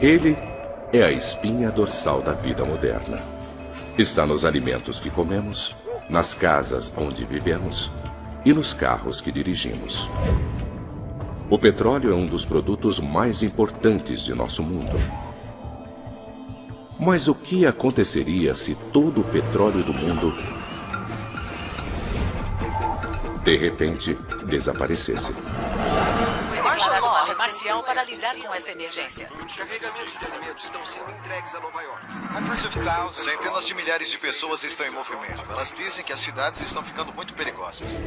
Ele é a espinha dorsal da vida moderna. Está nos alimentos que comemos, nas casas onde vivemos e nos carros que dirigimos. O petróleo é um dos produtos mais importantes de nosso mundo. Mas o que aconteceria se todo o petróleo do mundo, de repente, desaparecesse? Foi declarado uma lei marcial para lidar com esta emergência. Carregamentos de alimentos estão sendo entregues a Nova York. Centenas de milhares de pessoas estão em movimento. Elas dizem que as cidades estão ficando muito perigosas.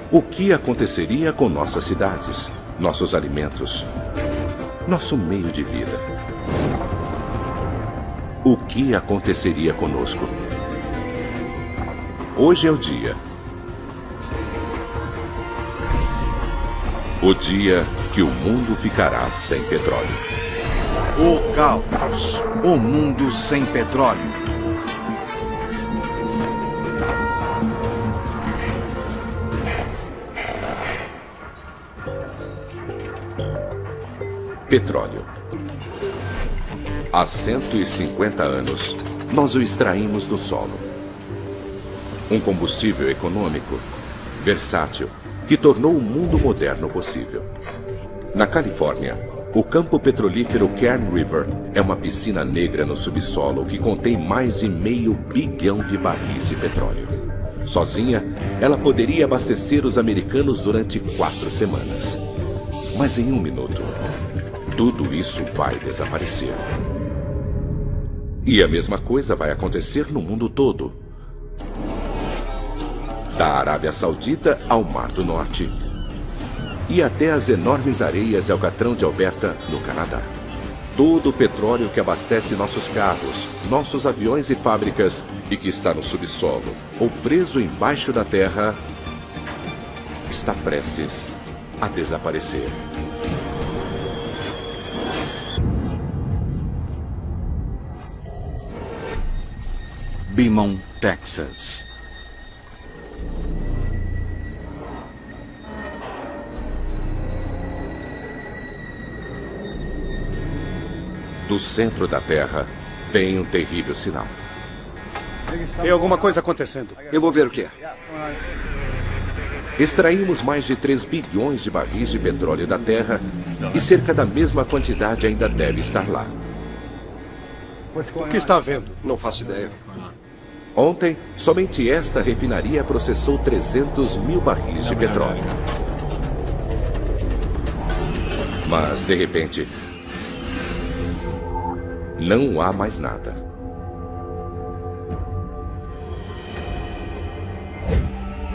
O que aconteceria com nossas cidades, nossos alimentos, nosso meio de vida? O que aconteceria conosco? Hoje é o dia. O dia que o mundo ficará sem petróleo. O caos. O mundo sem petróleo. Petróleo. Há 150 anos, nós o extraímos do solo. Um combustível econômico, versátil, que tornou o mundo moderno possível. Na Califórnia, o campo petrolífero Kern River é uma piscina negra no subsolo que contém mais de 500 bilhão de barris de petróleo. Sozinha, ela poderia abastecer os americanos durante 4 semanas. Mas em 1 minuto, tudo isso vai desaparecer. E a mesma coisa vai acontecer no mundo todo. Da Arábia Saudita ao Mar do Norte e até as enormes areias de Alcatrão de Alberta, no Canadá. Todo o petróleo que abastece nossos carros, nossos aviões e fábricas e que está no subsolo ou preso embaixo da terra está prestes a desaparecer. Beaumont, Texas. Do centro da Terra vem um terrível sinal. Tem alguma coisa acontecendo. Eu vou ver o que é. Extraímos mais de 3 bilhões de barris de petróleo da Terra e cerca da mesma quantidade ainda deve estar lá. O que está havendo? Não faço ideia. Ontem, somente esta refinaria processou 300 mil barris de petróleo. Mas, de repente, não há mais nada.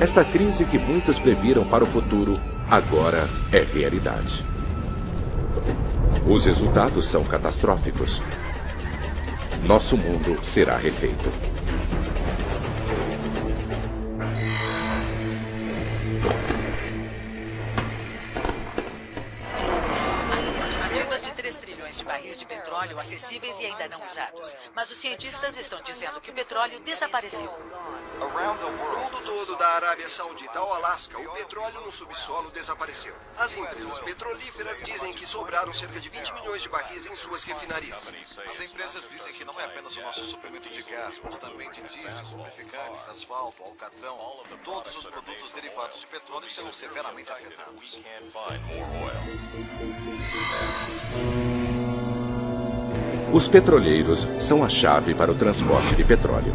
Esta crise que muitos previram para o futuro, agora é realidade. Os resultados são catastróficos. Nosso mundo será refeito. Estimativas de 3 trilhões de barris de petróleo acessíveis e ainda não usados. Mas os cientistas estão dizendo que o petróleo desapareceu. No mundo todo, da Arábia Saudita ao Alasca, o petróleo no subsolo desapareceu. As empresas petrolíferas dizem que sobraram cerca de 20 milhões de barris em suas refinarias. As empresas dizem que não é apenas o nosso suprimento de gás, mas também de diesel, lubrificantes, asfalto, alcatrão. Todos os produtos derivados de petróleo serão severamente afetados. Os petroleiros são a chave para o transporte de petróleo.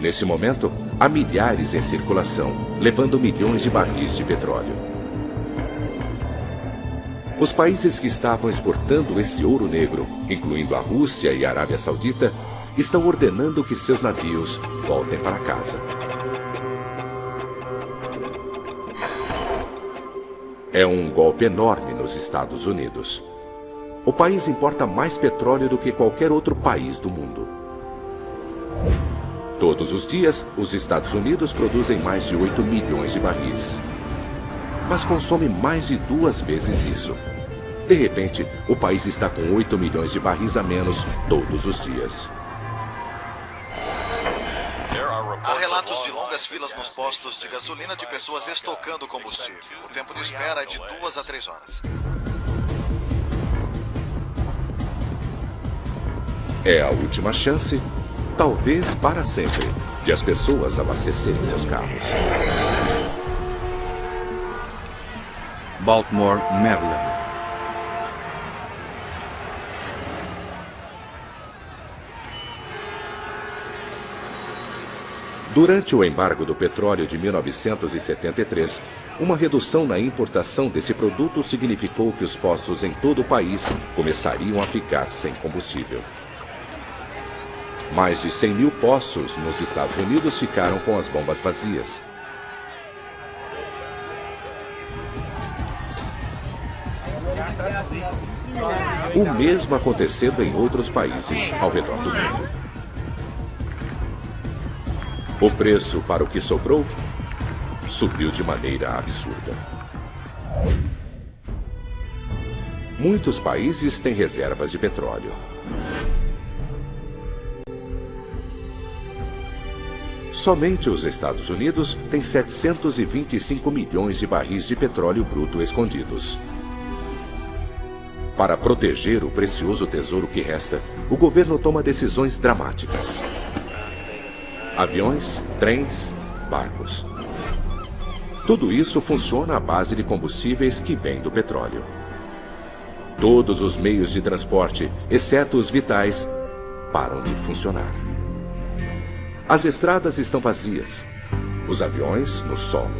Nesse momento, há milhares em circulação, levando milhões de barris de petróleo. Os países que estavam exportando esse ouro negro, incluindo a Rússia e a Arábia Saudita, estão ordenando que seus navios voltem para casa. É um golpe enorme nos Estados Unidos. O país importa mais petróleo do que qualquer outro país do mundo. Todos os dias, os Estados Unidos produzem mais de 8 milhões de barris. Mas consome mais de 2 vezes isso. De repente, o país está com 8 milhões de barris a menos todos os dias. Há relatos de longas filas nos postos de gasolina de pessoas estocando combustível. O tempo de espera é de 2 a 3 horas. É a última chance, talvez para sempre, de as pessoas abastecerem seus carros. Baltimore, Maryland. Durante o embargo do petróleo de 1973, uma redução na importação desse produto significou que os postos em todo o país começariam a ficar sem combustível. Mais de 100 mil postos nos Estados Unidos ficaram com as bombas vazias. O mesmo acontecendo em outros países ao redor do mundo. O preço para o que sobrou subiu de maneira absurda. Muitos países têm reservas de petróleo. Somente os Estados Unidos têm 725 milhões de barris de petróleo bruto escondidos. Para proteger o precioso tesouro que resta, o governo toma decisões dramáticas. Aviões, trens, barcos. Tudo isso funciona à base de combustíveis que vêm do petróleo. Todos os meios de transporte, exceto os vitais, param de funcionar. As estradas estão vazias, os aviões no solo.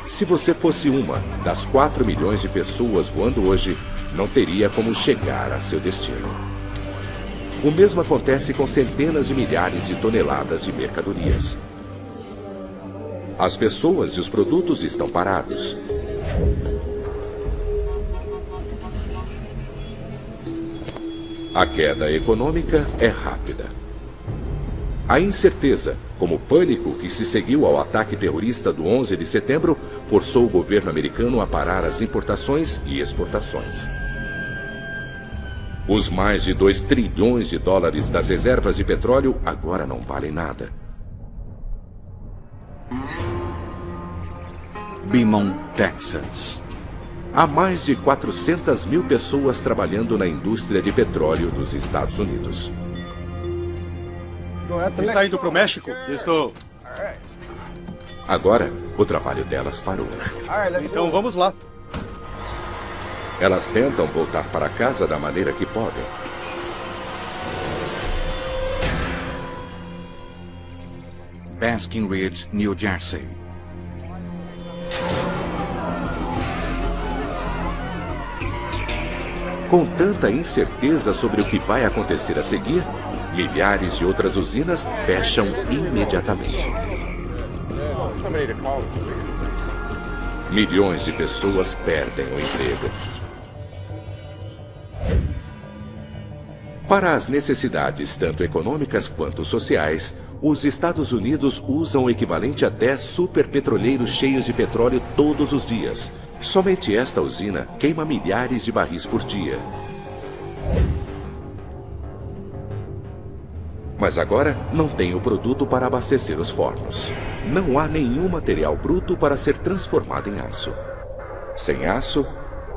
Se você fosse uma das 4 milhões de pessoas voando hoje, não teria como chegar a seu destino. O mesmo acontece com centenas de milhares de toneladas de mercadorias. As pessoas e os produtos estão parados. A queda econômica é rápida. A incerteza, como o pânico que se seguiu ao ataque terrorista do 11 de setembro, forçou o governo americano a parar as importações e exportações. Os mais de 2 trilhões de dólares das reservas de petróleo agora não valem nada. Beaumont, Texas. Há mais de 400 mil pessoas trabalhando na indústria de petróleo dos Estados Unidos. Está indo para o México? Estou. Agora, o trabalho delas parou. Então vamos lá. Elas tentam voltar para casa da maneira que podem. Basking Ridge, New Jersey. Com tanta incerteza sobre o que vai acontecer a seguir, milhares de outras usinas fecham imediatamente. Milhões de pessoas perdem o emprego. Para as necessidades tanto econômicas quanto sociais, os Estados Unidos usam o equivalente a 10 superpetroleiros cheios de petróleo todos os dias. Somente esta usina queima milhares de barris por dia. Mas agora não tem o produto para abastecer os fornos. Não há nenhum material bruto para ser transformado em aço. Sem aço,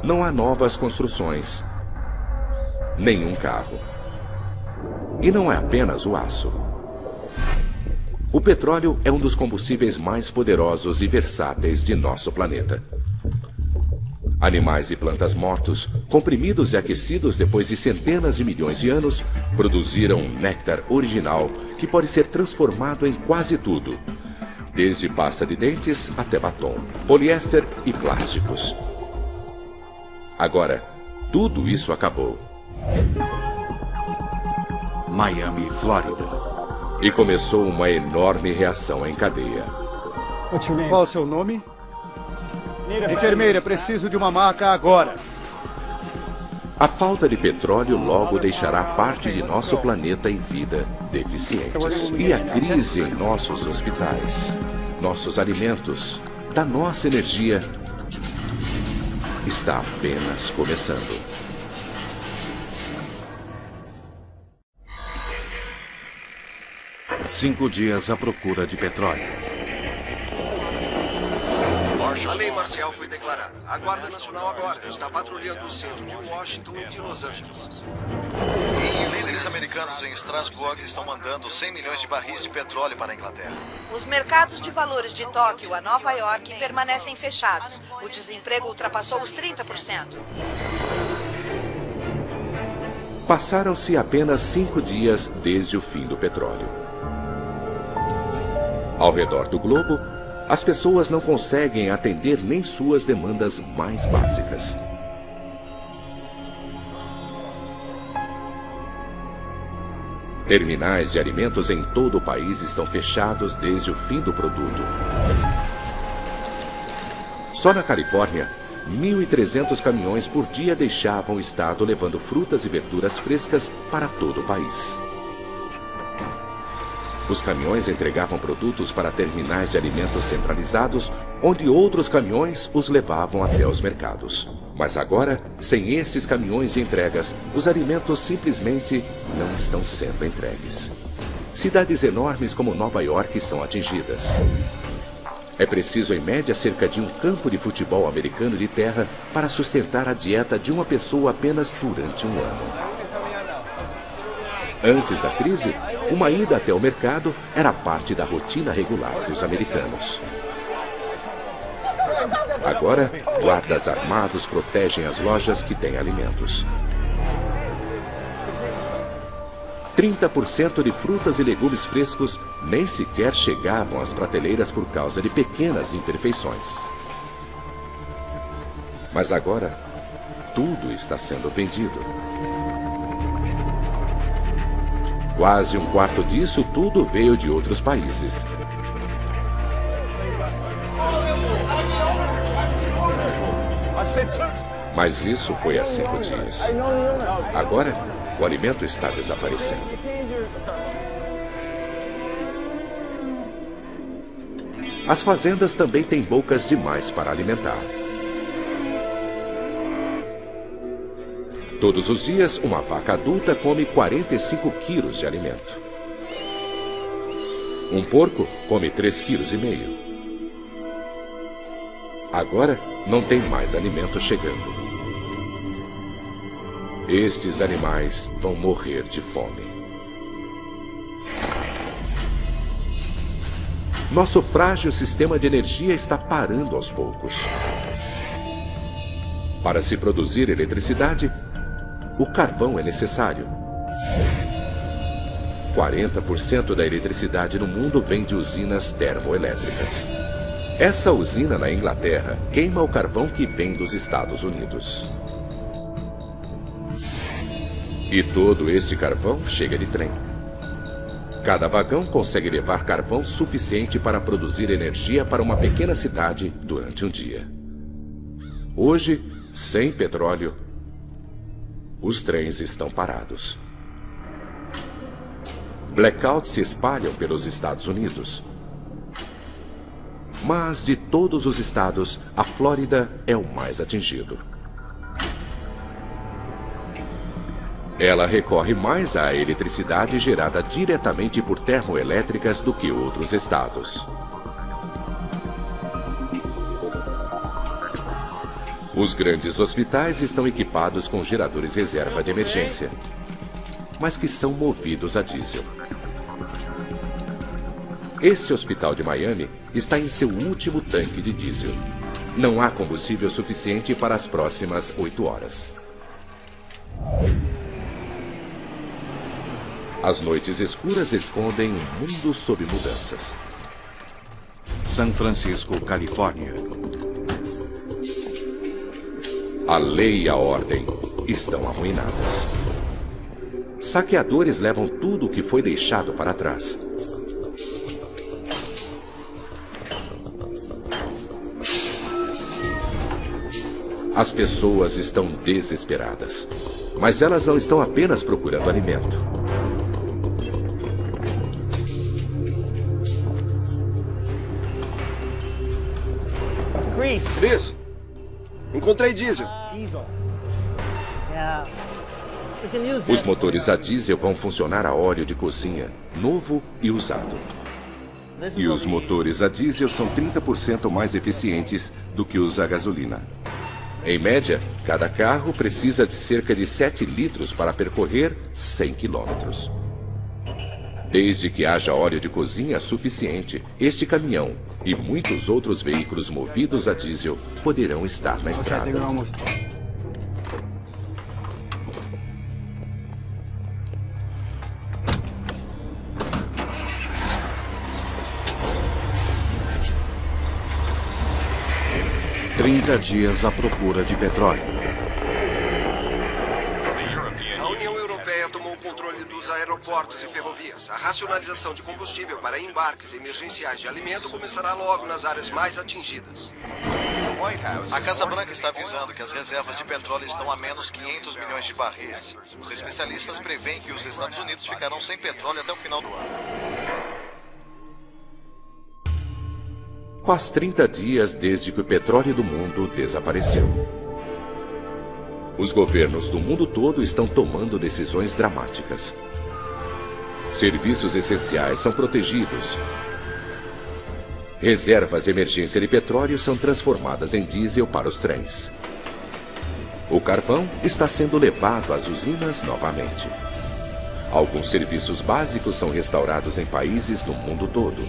não há novas construções, nenhum carro. E não é apenas o aço. O petróleo é um dos combustíveis mais poderosos e versáteis de nosso planeta. Animais e plantas mortos, comprimidos e aquecidos depois de centenas de milhões de anos, produziram um néctar original que pode ser transformado em quase tudo, desde pasta de dentes até batom, poliéster e plásticos. Agora, tudo isso acabou. Miami, Flórida. E começou uma enorme reação em cadeia. Qual o seu nome? Enfermeira, preciso de uma maca agora. A falta de petróleo logo deixará parte de nosso planeta e vida deficientes. E a crise em nossos hospitais, nossos alimentos, da nossa energia, está apenas começando. Cinco dias à procura de petróleo. A lei marcial foi declarada. A Guarda Nacional agora está patrulhando o centro de Washington e de Los Angeles. Líderes americanos em Strasbourg estão mandando 100 milhões de barris de petróleo para a Inglaterra. Os mercados de valores de Tóquio a Nova York permanecem fechados. O desemprego ultrapassou os 30%. Passaram-se apenas 5 dias desde o fim do petróleo. Ao redor do globo, as pessoas não conseguem atender nem suas demandas mais básicas. Terminais de alimentos em todo o país estão fechados desde o fim do produto. Só na Califórnia, 1.300 caminhões por dia deixavam o estado levando frutas e verduras frescas para todo o país. Os caminhões entregavam produtos para terminais de alimentos centralizados, onde outros caminhões os levavam até os mercados. Mas agora, sem esses caminhões de entregas, os alimentos simplesmente não estão sendo entregues. Cidades enormes como Nova York são atingidas. É preciso, em média, cerca de um campo de futebol americano de terra para sustentar a dieta de uma pessoa apenas durante um ano. Antes da crise, uma ida até o mercado era parte da rotina regular dos americanos. Agora, guardas armados protegem as lojas que têm alimentos. 30% de frutas e legumes frescos nem sequer chegavam às prateleiras por causa de pequenas imperfeições. Mas agora, tudo está sendo vendido. Quase um quarto disso tudo veio de outros países. Mas isso foi há 5 dias. Agora, o alimento está desaparecendo. As fazendas também têm bocas demais para alimentar. Todos os dias, uma vaca adulta come 45 quilos de alimento. Um porco come 3,5 quilos. Agora, não tem mais alimento chegando. Estes animais vão morrer de fome. Nosso frágil sistema de energia está parando aos poucos. Para se produzir eletricidade, o carvão é necessário. 40% da eletricidade no mundo vem de usinas termoelétricas. Essa usina na Inglaterra queima o carvão que vem dos Estados Unidos. E todo este carvão chega de trem. Cada vagão consegue levar carvão suficiente para produzir energia para uma pequena cidade durante um dia. Hoje, sem petróleo, os trens estão parados. Blackouts se espalham pelos Estados Unidos. Mas de todos os estados, a Flórida é o mais atingido. Ela recorre mais à eletricidade gerada diretamente por termoelétricas do que outros estados. Os grandes hospitais estão equipados com geradores reserva de emergência, mas que são movidos a diesel. Este hospital de Miami está em seu último tanque de diesel. Não há combustível suficiente para as próximas 8 horas. As noites escuras escondem um mundo sob mudanças. San Francisco, Califórnia. A lei e a ordem estão arruinadas. Saqueadores levam tudo o que foi deixado para trás. As pessoas estão desesperadas, mas elas não estão apenas procurando alimento. Chris, encontrei diesel. Os motores a diesel vão funcionar a óleo de cozinha, novo e usado. E os motores a diesel são 30% mais eficientes do que os a gasolina. Em média, cada carro precisa de cerca de 7 litros para percorrer 100 quilômetros. Desde que haja óleo de cozinha suficiente, este caminhão e muitos outros veículos movidos a diesel poderão estar na estrada. Dias à procura de petróleo. A União Europeia tomou o controle dos aeroportos e ferrovias. A racionalização de combustível para embarques emergenciais de alimento começará logo nas áreas mais atingidas. A Casa Branca está avisando que as reservas de petróleo estão a menos 500 milhões de barris. Os especialistas preveem que os Estados Unidos ficarão sem petróleo até o final do ano. Faz 30 dias desde que o petróleo do mundo desapareceu. Os governos do mundo todo estão tomando decisões dramáticas. Serviços essenciais são protegidos. Reservas de emergência de petróleo são transformadas em diesel para os trens. O carvão está sendo levado às usinas novamente. Alguns serviços básicos são restaurados em países no mundo todo.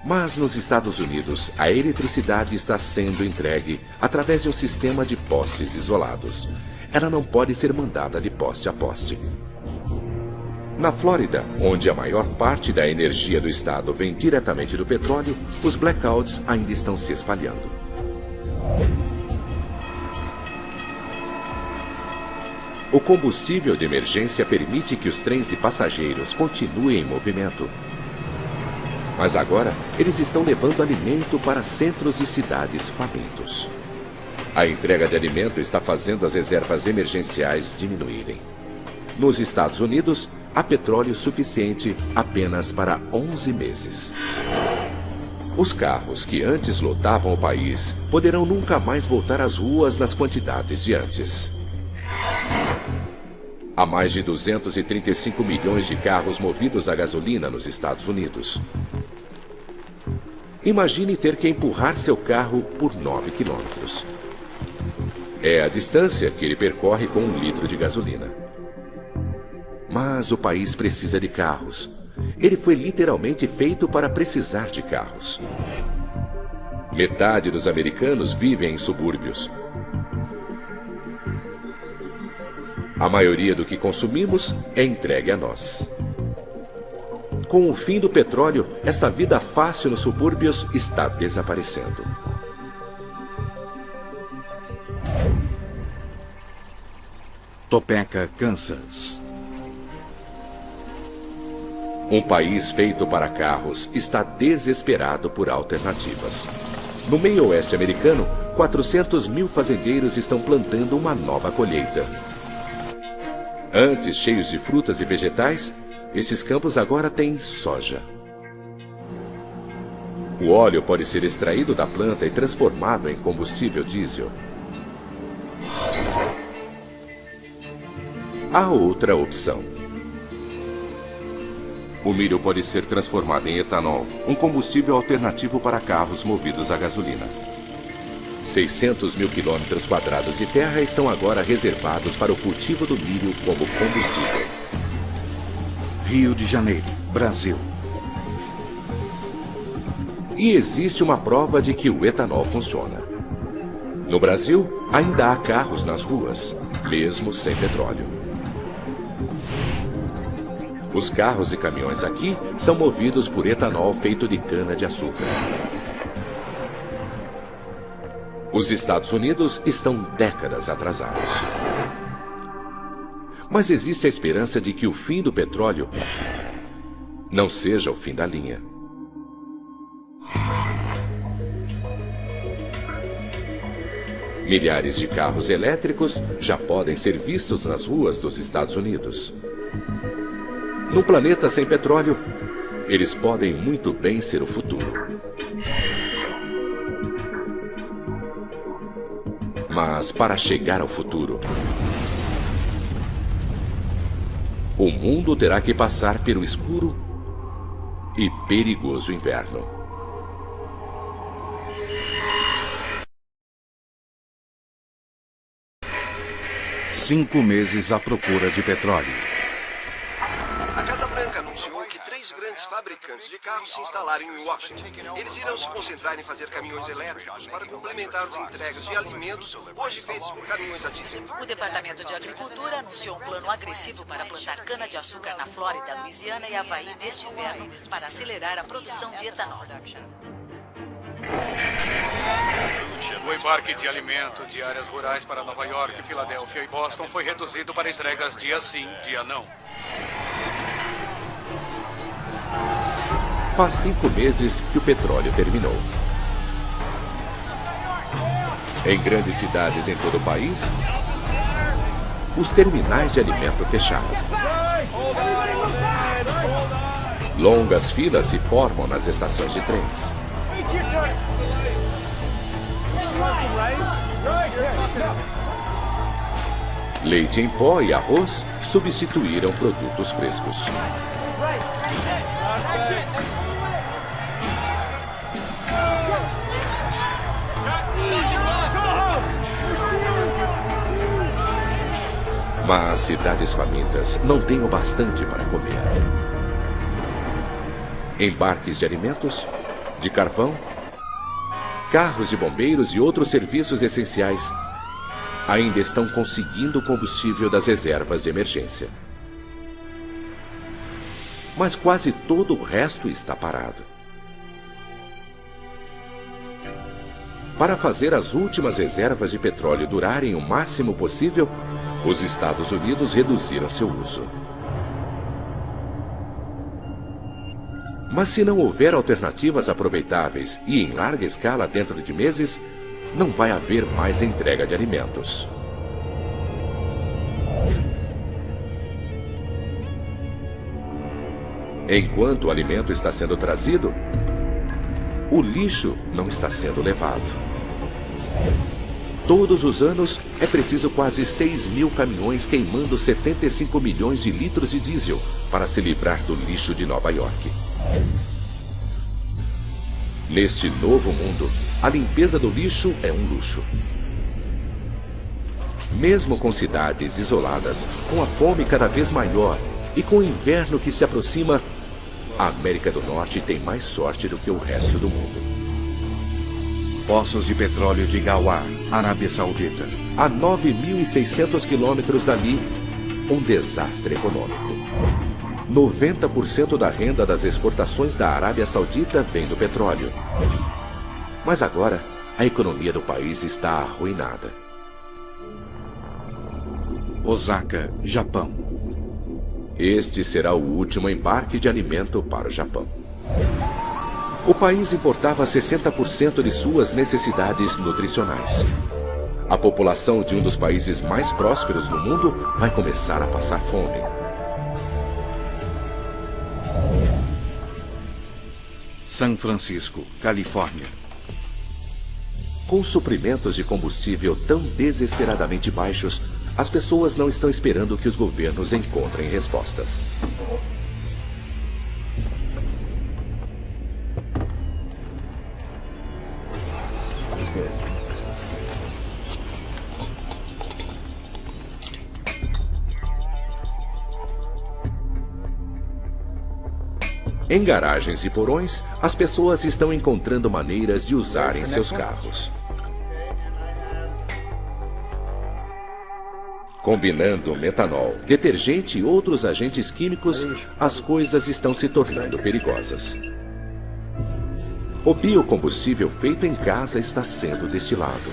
Mas nos Estados Unidos, a eletricidade está sendo entregue através de um sistema de postes isolados. Ela não pode ser mandada de poste a poste. Na Flórida, onde a maior parte da energia do estado vem diretamente do petróleo, os blackouts ainda estão se espalhando. O combustível de emergência permite que os trens de passageiros continuem em movimento. Mas agora, eles estão levando alimento para centros e cidades famintos. A entrega de alimento está fazendo as reservas emergenciais diminuírem. Nos Estados Unidos, há petróleo suficiente apenas para 11 meses. Os carros que antes lotavam o país poderão nunca mais voltar às ruas nas quantidades de antes. Há mais de 235 milhões de carros movidos a gasolina nos Estados Unidos. Imagine ter que empurrar seu carro por 9 quilômetros. É a distância que ele percorre com 1 litro de gasolina. Mas o país precisa de carros. Ele foi literalmente feito para precisar de carros. Metade dos americanos vivem em subúrbios. A maioria do que consumimos é entregue a nós. Com o fim do petróleo, esta vida fácil nos subúrbios está desaparecendo. Topeka, Kansas. Um país feito para carros está desesperado por alternativas. No meio oeste americano, 400 mil fazendeiros estão plantando uma nova colheita. Antes cheios de frutas e vegetais, esses campos agora têm soja. O óleo pode ser extraído da planta e transformado em combustível diesel. Há outra opção. O milho pode ser transformado em etanol, um combustível alternativo para carros movidos a gasolina. 600 mil quilômetros quadrados de terra estão agora reservados para o cultivo do milho como combustível. Rio de Janeiro, Brasil. E existe uma prova de que o etanol funciona. No Brasil, ainda há carros nas ruas, mesmo sem petróleo. Os carros e caminhões aqui são movidos por etanol feito de cana-de-açúcar. Os Estados Unidos estão décadas atrasados. Mas existe a esperança de que o fim do petróleo não seja o fim da linha. Milhares de carros elétricos já podem ser vistos nas ruas dos Estados Unidos. Num planeta sem petróleo, eles podem muito bem ser o futuro. Mas para chegar ao futuro, o mundo terá que passar pelo escuro e perigoso inverno. Cinco meses à procura de petróleo. A Casa Branca anunciou que 3 grandes fabricantes de carros se instalaram em Washington. Eles irão se concentrar em fazer caminhões elétricos para complementar as entregas de alimentos hoje feitos por caminhões a diesel. O Departamento de Agricultura anunciou um plano agressivo para plantar cana-de-açúcar na Flórida, Louisiana e Havaí neste inverno para acelerar a produção de etanol. O embarque de alimento de áreas rurais para Nova York, Filadélfia e Boston foi reduzido para entregas dia sim, dia não. Faz 5 meses que o petróleo terminou. Em grandes cidades em todo o país, os terminais de alimento fecharam. Longas filas se formam nas estações de trens. Leite em pó e arroz substituíram produtos frescos. Mas cidades famintas não têm o bastante para comer. Embarques de alimentos, de carvão, carros de bombeiros e outros serviços essenciais ainda estão conseguindo combustível das reservas de emergência. Mas quase todo o resto está parado. Para fazer as últimas reservas de petróleo durarem o máximo possível, os Estados Unidos reduziram seu uso. Mas se não houver alternativas aproveitáveis e em larga escala dentro de meses, não vai haver mais entrega de alimentos. Enquanto o alimento está sendo trazido, o lixo não está sendo levado. Todos os anos é preciso quase 6.000 caminhões queimando 75 milhões de litros de diesel para se livrar do lixo de Nova York. Neste novo mundo, a limpeza do lixo é um luxo. Mesmo com cidades isoladas, com a fome cada vez maior e com o inverno que se aproxima, a América do Norte tem mais sorte do que o resto do mundo. Poços de petróleo de Ghawar, Arábia Saudita. A 9.600 quilômetros dali, um desastre econômico. 90% da renda das exportações da Arábia Saudita vem do petróleo. Mas agora, a economia do país está arruinada. Osaka, Japão. Este será o último embarque de alimento para o Japão. O país importava 60% de suas necessidades nutricionais. A população de um dos países mais prósperos do mundo vai começar a passar fome. São Francisco, Califórnia. Com suprimentos de combustível tão desesperadamente baixos, as pessoas não estão esperando que os governos encontrem respostas. Em garagens e porões, as pessoas estão encontrando maneiras de usarem seus carros. Combinando metanol, detergente e outros agentes químicos, as coisas estão se tornando perigosas. O biocombustível feito em casa está sendo destilado.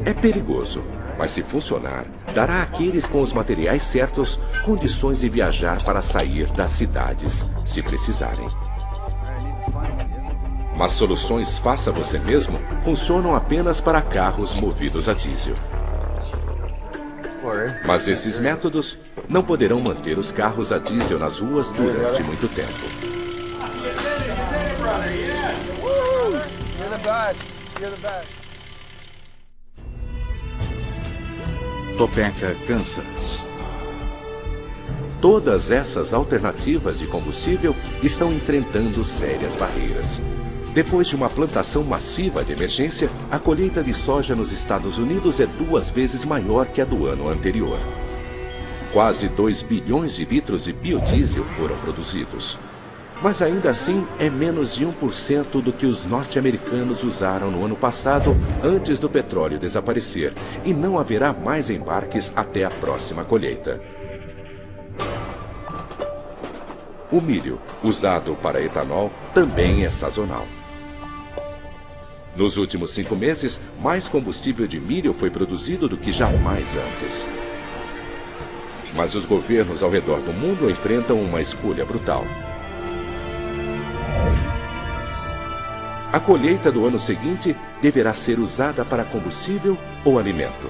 É perigoso, mas se funcionar, dará àqueles com os materiais certos condições de viajar para sair das cidades, se precisarem. Mas soluções faça você mesmo funcionam apenas para carros movidos a diesel. Mas esses métodos não poderão manter os carros a diesel nas ruas durante muito tempo. Topeka, Kansas. Todas essas alternativas de combustível estão enfrentando sérias barreiras. Depois de uma plantação massiva de emergência, a colheita de soja nos Estados Unidos é 2 vezes maior que a do ano anterior. Quase 2 bilhões de litros de biodiesel foram produzidos. Mas ainda assim é menos de 1% do que os norte-americanos usaram no ano passado, antes do petróleo desaparecer, e não haverá mais embarques até a próxima colheita. O milho, usado para etanol, também é sazonal. Nos últimos 5 meses, mais combustível de milho foi produzido do que jamais antes. Mas os governos ao redor do mundo enfrentam uma escolha brutal. A colheita do ano seguinte deverá ser usada para combustível ou alimento.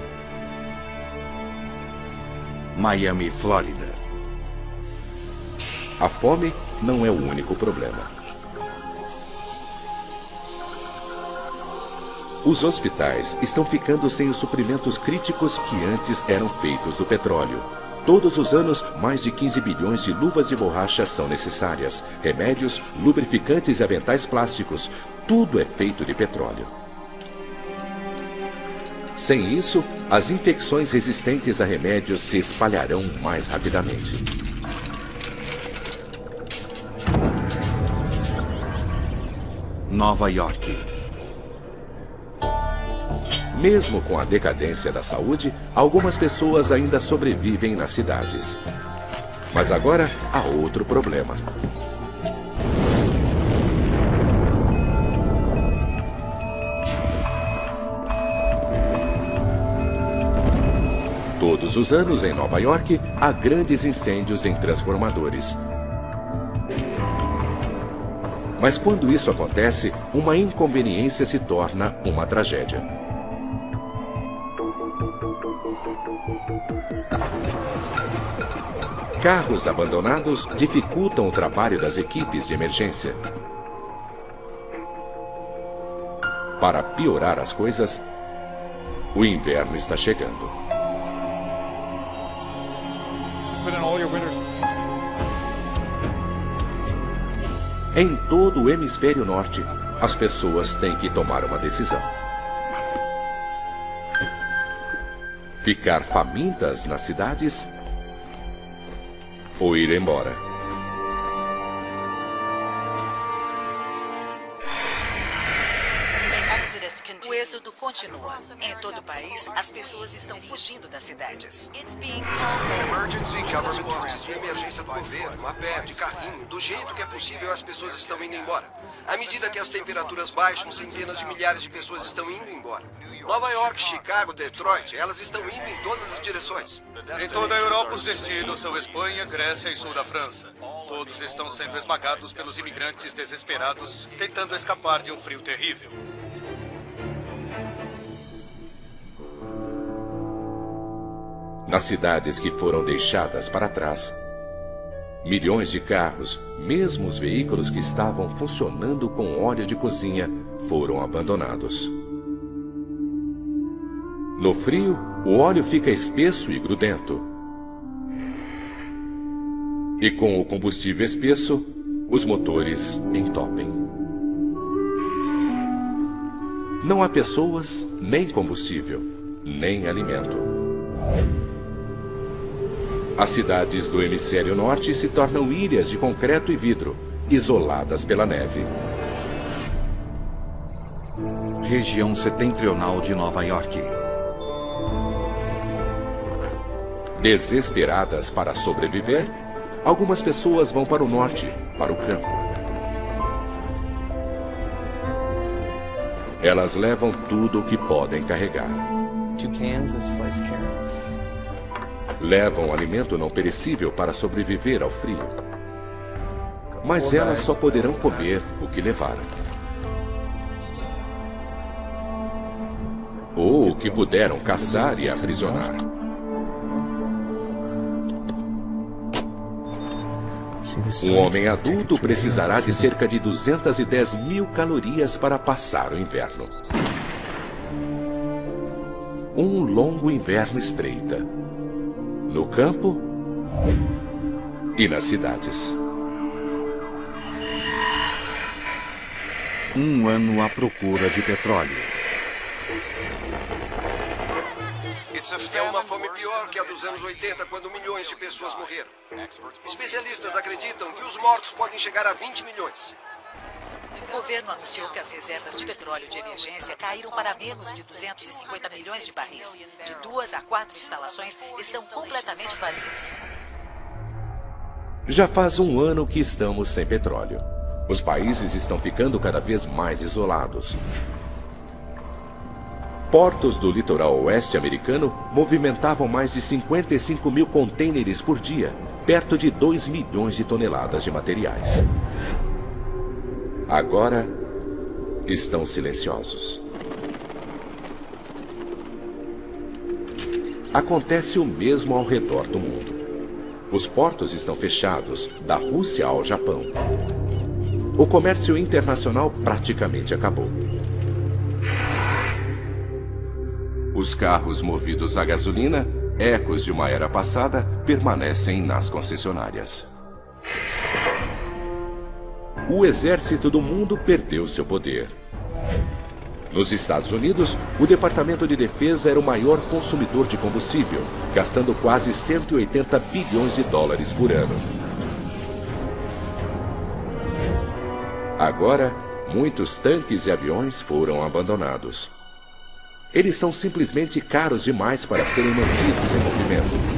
Miami, Flórida. A fome não é o único problema. Os hospitais estão ficando sem os suprimentos críticos que antes eram feitos do petróleo. Todos os anos, mais de 15 bilhões de luvas de borracha são necessárias. Remédios, lubrificantes e aventais plásticos, tudo é feito de petróleo. Sem isso, as infecções resistentes a remédios se espalharão mais rapidamente. Nova York. Mesmo com a decadência da saúde, algumas pessoas ainda sobrevivem nas cidades. Mas agora há outro problema. Todos os anos em Nova York, há grandes incêndios em transformadores. Mas quando isso acontece, uma inconveniência se torna uma tragédia. Carros abandonados dificultam o trabalho das equipes de emergência. Para piorar as coisas, o inverno está chegando. Em todo o hemisfério norte, as pessoas têm que tomar uma decisão. Ficar famintas nas cidades ou ir embora. O êxodo continua. Em todo o país, as pessoas estão fugindo das cidades. Os transportes de emergência do governo, a pé, de carrinho, do jeito que é possível, as pessoas estão indo embora. À medida que as temperaturas baixam, centenas de milhares de pessoas estão indo embora. Nova York, Chicago, Detroit, elas estão indo em todas as direções. Em toda a Europa, os destinos são Espanha, Grécia e sul da França. Todos estão sendo esmagados pelos imigrantes desesperados, tentando escapar de um frio terrível. Nas cidades que foram deixadas para trás, milhões de carros, mesmo os veículos que estavam funcionando com óleo de cozinha, foram abandonados. No frio, o óleo fica espesso e grudento. E com o combustível espesso, os motores entopem. Não há pessoas, nem combustível, nem alimento. As cidades do hemisfério norte se tornam ilhas de concreto e vidro, isoladas pela neve. Região setentrional de Nova York. Desesperadas para sobreviver, algumas pessoas vão para o norte, para o campo. Elas levam tudo o que podem carregar. 2 cans of sliced carrots. Levam alimento não perecível para sobreviver ao frio. Mas elas só poderão comer o que levaram. Ou o que puderam caçar e aprisionar. Um homem adulto precisará de cerca de 210 mil calorias para passar o inverno. Um longo inverno espreita. No campo e nas cidades. Um ano à procura de petróleo. É uma fome pior que a dos anos 80, quando milhões de pessoas morreram. Especialistas acreditam que os mortos podem chegar a 20 milhões. O governo anunciou que as reservas de petróleo de emergência caíram para menos de 250 milhões de barris. De 2 a 4 instalações estão completamente vazias. Já faz um ano que estamos sem petróleo. Os países estão ficando cada vez mais isolados. Portos do litoral oeste americano movimentavam mais de 55 mil contêineres por dia, perto de 2 milhões de toneladas de materiais. Agora, estão silenciosos. Acontece o mesmo ao redor do mundo. Os portos estão fechados, da Rússia ao Japão. O comércio internacional praticamente acabou. Os carros movidos a gasolina, ecos de uma era passada, permanecem nas concessionárias. O exército do mundo perdeu seu poder. Nos Estados Unidos, o Departamento de Defesa era o maior consumidor de combustível, gastando quase 180 bilhões de dólares por ano. Agora, muitos tanques e aviões foram abandonados. Eles são simplesmente caros demais para serem mantidos em movimento.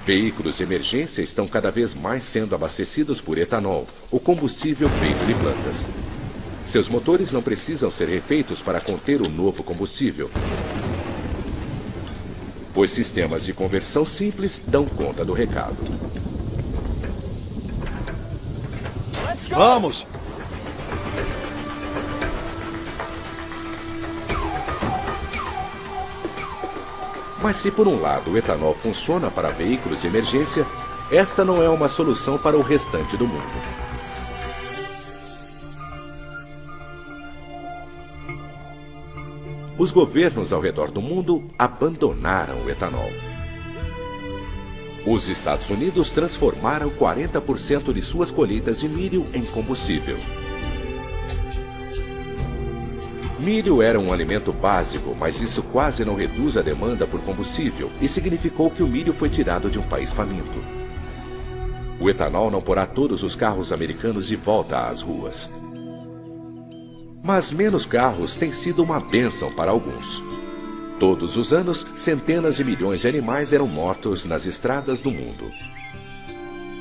Veículos de emergência estão cada vez mais sendo abastecidos por etanol, o combustível feito de plantas. Seus motores não precisam ser refeitos para conter o novo combustível. Os sistemas de conversão simples dão conta do recado. Vamos! Mas se por um lado o etanol funciona para veículos de emergência, esta não é uma solução para o restante do mundo. Os governos ao redor do mundo abandonaram o etanol. Os Estados Unidos transformaram 40% de suas colheitas de milho em combustível. Milho era um alimento básico, mas isso quase não reduz a demanda por combustível e significou que o milho foi tirado de um país faminto. O etanol não porá todos os carros americanos de volta às ruas. Mas menos carros tem sido uma bênção para alguns. Todos os anos, centenas de milhões de animais eram mortos nas estradas do mundo.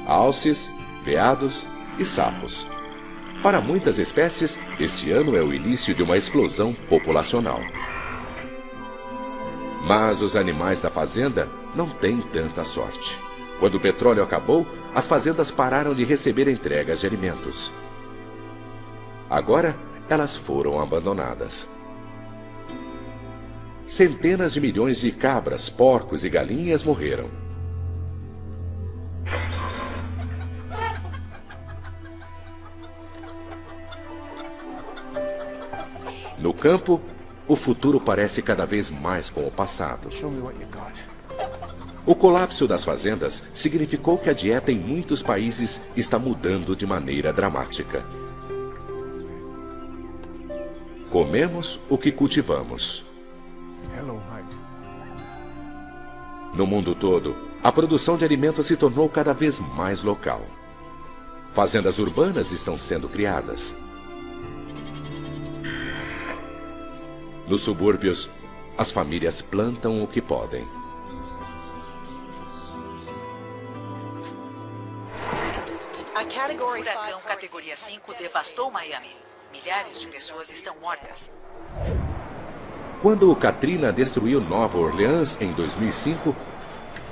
Alces, veados e sapos. Para muitas espécies, este ano é o início de uma explosão populacional. Mas os animais da fazenda não têm tanta sorte. Quando o petróleo acabou, as fazendas pararam de receber entregas de alimentos. Agora, elas foram abandonadas. Centenas de milhões de cabras, porcos e galinhas morreram. No campo, o futuro parece cada vez mais com o passado. O colapso das fazendas significou que a dieta em muitos países está mudando de maneira dramática. Comemos o que cultivamos. No mundo todo, a produção de alimentos se tornou cada vez mais local. Fazendas urbanas estão sendo criadas. Nos subúrbios, as famílias plantam o que podem. O furacão categoria 5 devastou Miami. Milhares de pessoas estão mortas. Quando o Katrina destruiu Nova Orleans em 2005,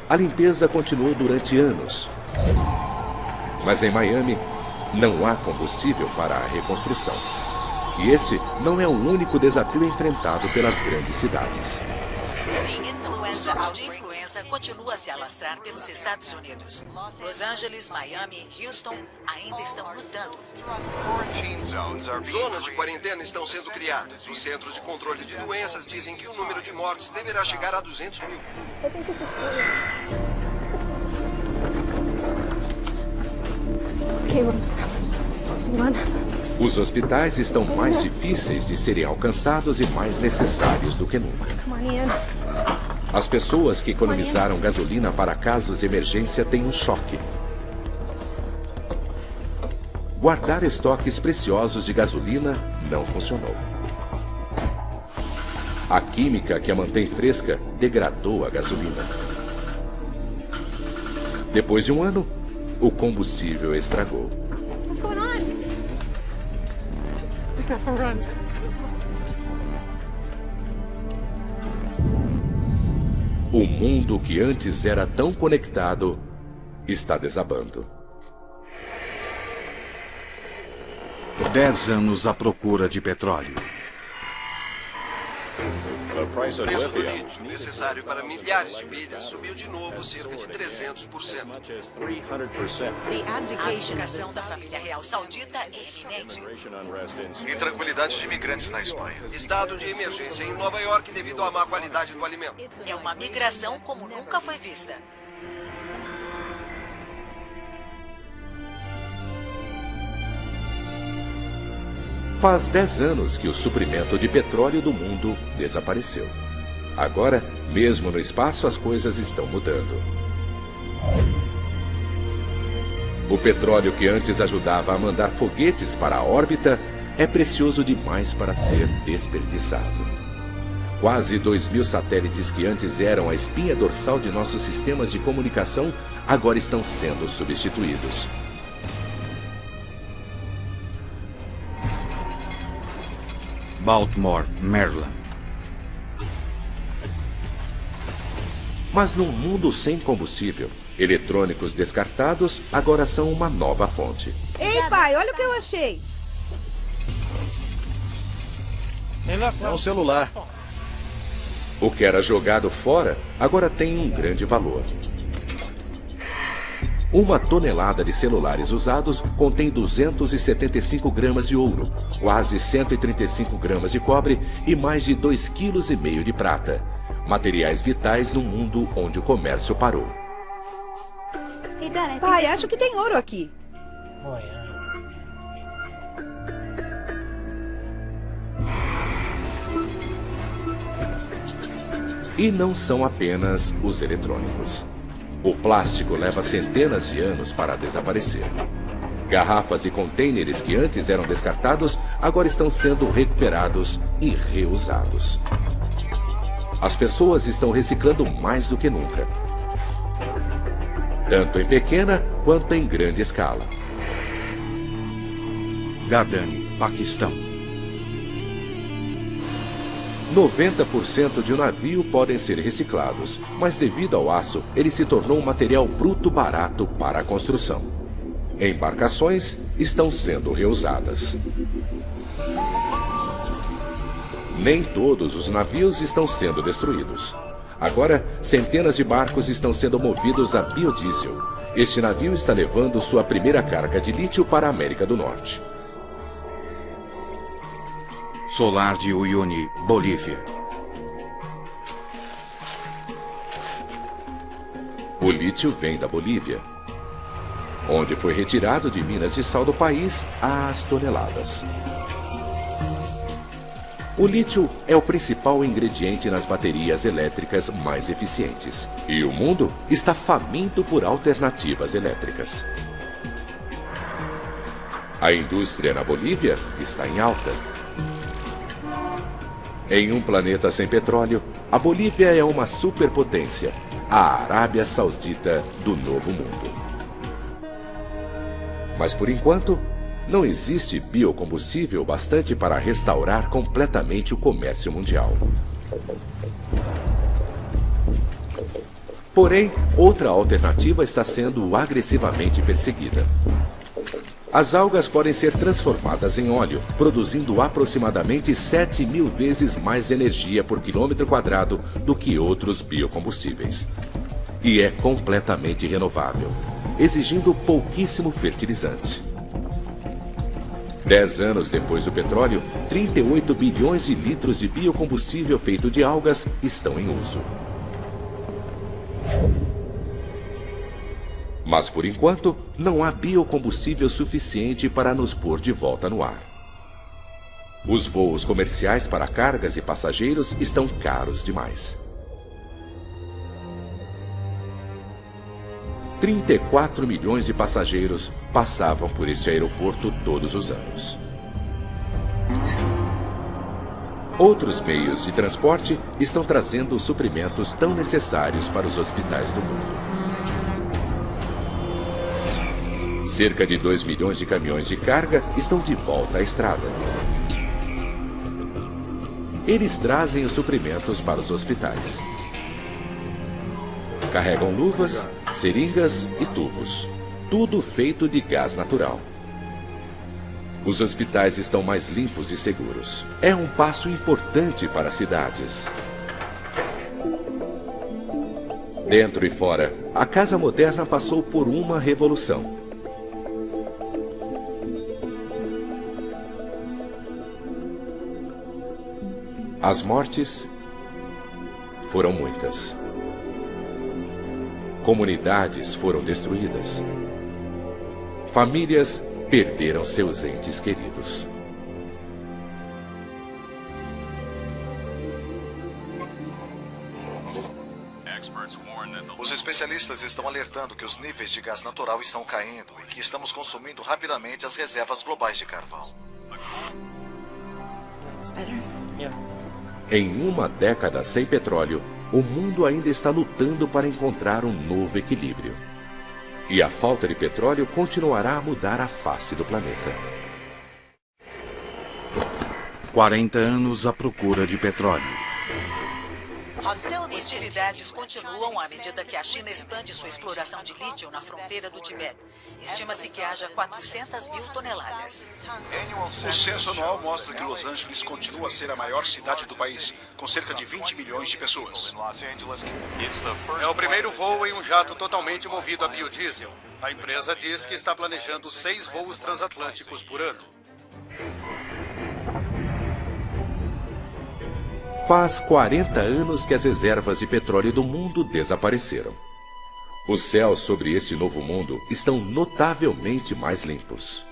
a limpeza continuou durante anos. Mas em Miami, não há combustível para a reconstrução. E esse não é o único desafio enfrentado pelas grandes cidades. O surto de influenza ameaça continua a se alastrar pelos Estados Unidos. Los Angeles, Miami e Houston ainda estão lutando. Zonas de quarentena estão sendo criadas. Os Centros de Controle de Doenças dizem que o número de mortes deverá chegar a 200 mil. Os hospitais estão mais difíceis de serem alcançados e mais necessários do que nunca. As pessoas que economizaram gasolina para casos de emergência têm um choque. Guardar estoques preciosos de gasolina não funcionou. A química que a mantém fresca degradou a gasolina. Depois de um ano, o combustível estragou. O mundo que antes era tão conectado está desabando. 10 anos à procura de petróleo. O preço do lítio, necessário para milhares de pilhas, subiu de novo cerca de 300%. A abdicação da família real saudita é iminente. Intranquilidade de imigrantes na Espanha. Estado de emergência em Nova York devido à má qualidade do alimento. É uma migração como nunca foi vista. Faz 10 anos que o suprimento de petróleo do mundo desapareceu. Agora, mesmo no espaço, as coisas estão mudando. O petróleo que antes ajudava a mandar foguetes para a órbita é precioso demais para ser desperdiçado. Quase 2.000 satélites que antes eram a espinha dorsal de nossos sistemas de comunicação agora estão sendo substituídos. Baltimore, Maryland. Mas num mundo sem combustível, eletrônicos descartados agora são uma nova fonte. Ei, pai, olha o que eu achei. É um celular. O que era jogado fora agora tem um grande valor. 1 tonelada de celulares usados contém 275 gramas de ouro, quase 135 gramas de cobre e mais de 2,5 kg de prata. Materiais vitais num mundo onde o comércio parou. Pai, acho que tem ouro aqui. E não são apenas os eletrônicos. O plástico leva centenas de anos para desaparecer. Garrafas e contêineres que antes eram descartados agora estão sendo recuperados e reusados. As pessoas estão reciclando mais do que nunca, tanto em pequena quanto em grande escala. Gardani, Paquistão. 90% de um navio podem ser reciclados, mas devido ao aço, ele se tornou um material bruto barato para a construção. Embarcações estão sendo reusadas. Nem todos os navios estão sendo destruídos. Agora, centenas de barcos estão sendo movidos a biodiesel. Este navio está levando sua primeira carga de lítio para a América do Norte. Solar de Uyuni, Bolívia. O lítio vem da Bolívia, onde foi retirado de minas de sal do país às toneladas. O lítio é o principal ingrediente nas baterias elétricas mais eficientes. E o mundo está faminto por alternativas elétricas. A indústria na Bolívia está em alta. Em um planeta sem petróleo, a Bolívia é uma superpotência, a Arábia Saudita do Novo Mundo. Mas por enquanto, não existe biocombustível bastante para restaurar completamente o comércio mundial. Porém, outra alternativa está sendo agressivamente perseguida. As algas podem ser transformadas em óleo, produzindo aproximadamente 7.000 vezes mais energia por quilômetro quadrado do que outros biocombustíveis. e é completamente renovável, exigindo pouquíssimo fertilizante. 10 anos depois do petróleo, 38 bilhões de litros de biocombustível feito de algas estão em uso. Mas, por enquanto, não há biocombustível suficiente para nos pôr de volta no ar. Os voos comerciais para cargas e passageiros estão caros demais. 34 milhões de passageiros passavam por este aeroporto todos os anos. Outros meios de transporte estão trazendo os suprimentos tão necessários para os hospitais do mundo. Cerca de 2 milhões de caminhões de carga estão de volta à estrada. Eles trazem os suprimentos para os hospitais. Carregam luvas, seringas e tubos, tudo feito de gás natural. Os hospitais estão mais limpos e seguros. É um passo importante para as cidades. Dentro e fora, a casa moderna passou por uma revolução. As mortes foram muitas. Comunidades foram destruídas. Famílias perderam seus entes queridos. Os especialistas estão alertando que os níveis de gás natural estão caindo e que estamos consumindo rapidamente as reservas globais de carvão. Em uma década sem petróleo, o mundo ainda está lutando para encontrar um novo equilíbrio. E a falta de petróleo continuará a mudar a face do planeta. 40 anos à procura de petróleo. Hostilidades continuam à medida que a China expande sua exploração de lítio na fronteira do Tibete. Estima-se que haja 400 mil toneladas. O censo anual mostra que Los Angeles continua a ser a maior cidade do país, com cerca de 20 milhões de pessoas. É o primeiro voo em um jato totalmente movido a biodiesel. A empresa diz que está planejando 6 voos transatlânticos por ano. Faz 40 anos que as reservas de petróleo do mundo desapareceram. Os céus sobre este novo mundo estão notavelmente mais limpos.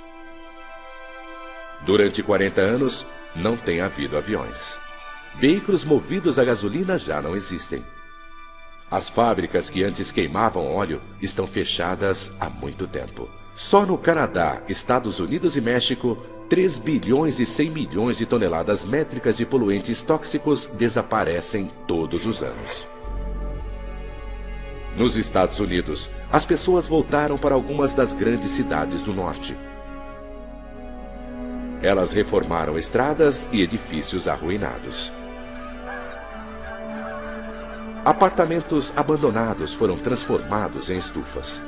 Durante 40 anos, não tem havido aviões. Veículos movidos a gasolina já não existem. As fábricas que antes queimavam óleo estão fechadas há muito tempo. Só no Canadá, Estados Unidos e México, 3 bilhões e 100 milhões de toneladas métricas de poluentes tóxicos desaparecem todos os anos. Nos Estados Unidos, as pessoas voltaram para algumas das grandes cidades do norte. Elas reformaram estradas e edifícios arruinados. Apartamentos abandonados foram transformados em estufas.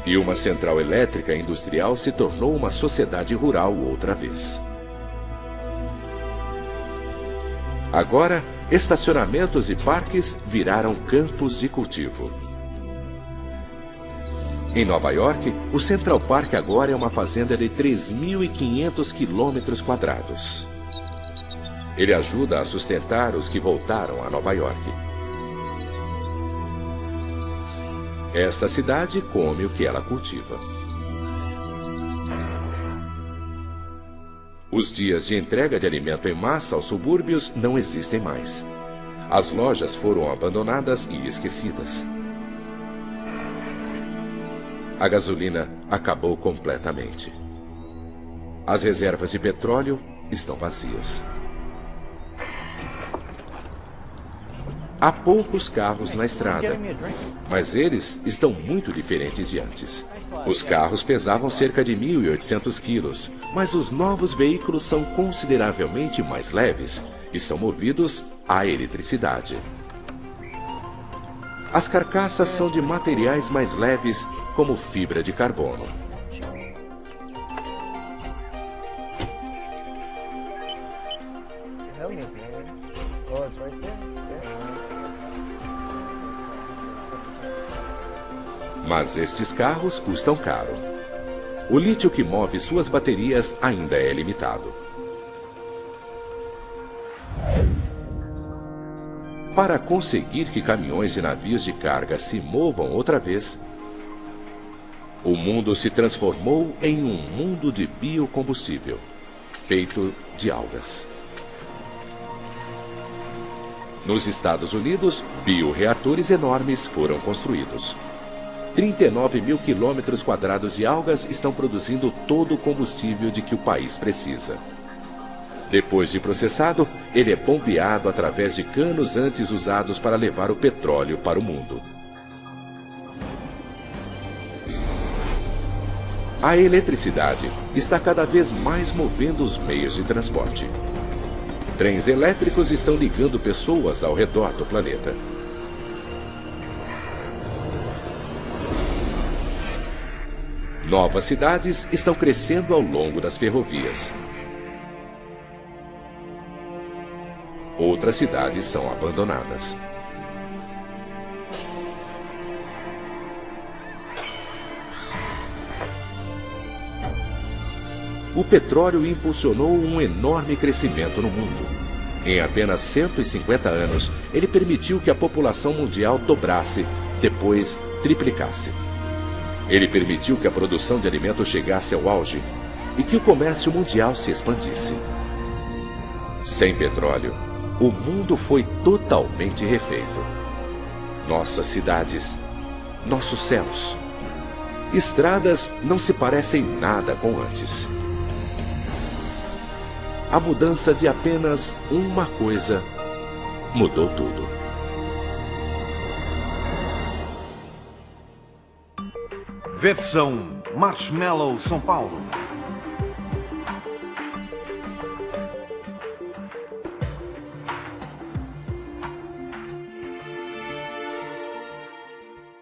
E uma central elétrica industrial se tornou uma sociedade rural outra vez. Agora, estacionamentos e parques viraram campos de cultivo. Em Nova York, o Central Park agora é uma fazenda de 3.500 quilômetros quadrados. Ele ajuda a sustentar os que voltaram a Nova York. Essa cidade come o que ela cultiva. Os dias de entrega de alimento em massa aos subúrbios não existem mais. As lojas foram abandonadas e esquecidas. A gasolina acabou completamente. As reservas de petróleo estão vazias. Há poucos carros na estrada, mas eles estão muito diferentes de antes. Os carros pesavam cerca de 1.800 quilos, mas os novos veículos são consideravelmente mais leves e são movidos à eletricidade. As carcaças são de materiais mais leves, como fibra de carbono. Mas estes carros custam caro. O lítio que move suas baterias ainda é limitado. Para conseguir que caminhões e navios de carga se movam outra vez, o mundo se transformou em um mundo de biocombustível, feito de algas. Nos Estados Unidos, bioreatores enormes foram construídos. 39 mil quilômetros quadrados de algas estão produzindo todo o combustível de que o país precisa. Depois de processado, ele é bombeado através de canos antes usados para levar o petróleo para o mundo. A eletricidade está cada vez mais movendo os meios de transporte. Trens elétricos estão ligando pessoas ao redor do planeta. Novas cidades estão crescendo ao longo das ferrovias. Outras cidades são abandonadas. O petróleo impulsionou um enorme crescimento no mundo. Em apenas 150 anos, ele permitiu que a população mundial dobrasse, depois triplicasse. Ele permitiu que a produção de alimentos chegasse ao auge e que o comércio mundial se expandisse. Sem petróleo, o mundo foi totalmente refeito. Nossas cidades, nossos céus, estradas não se parecem nada com antes. A mudança de apenas uma coisa mudou tudo. Versão Marshmallow São Paulo.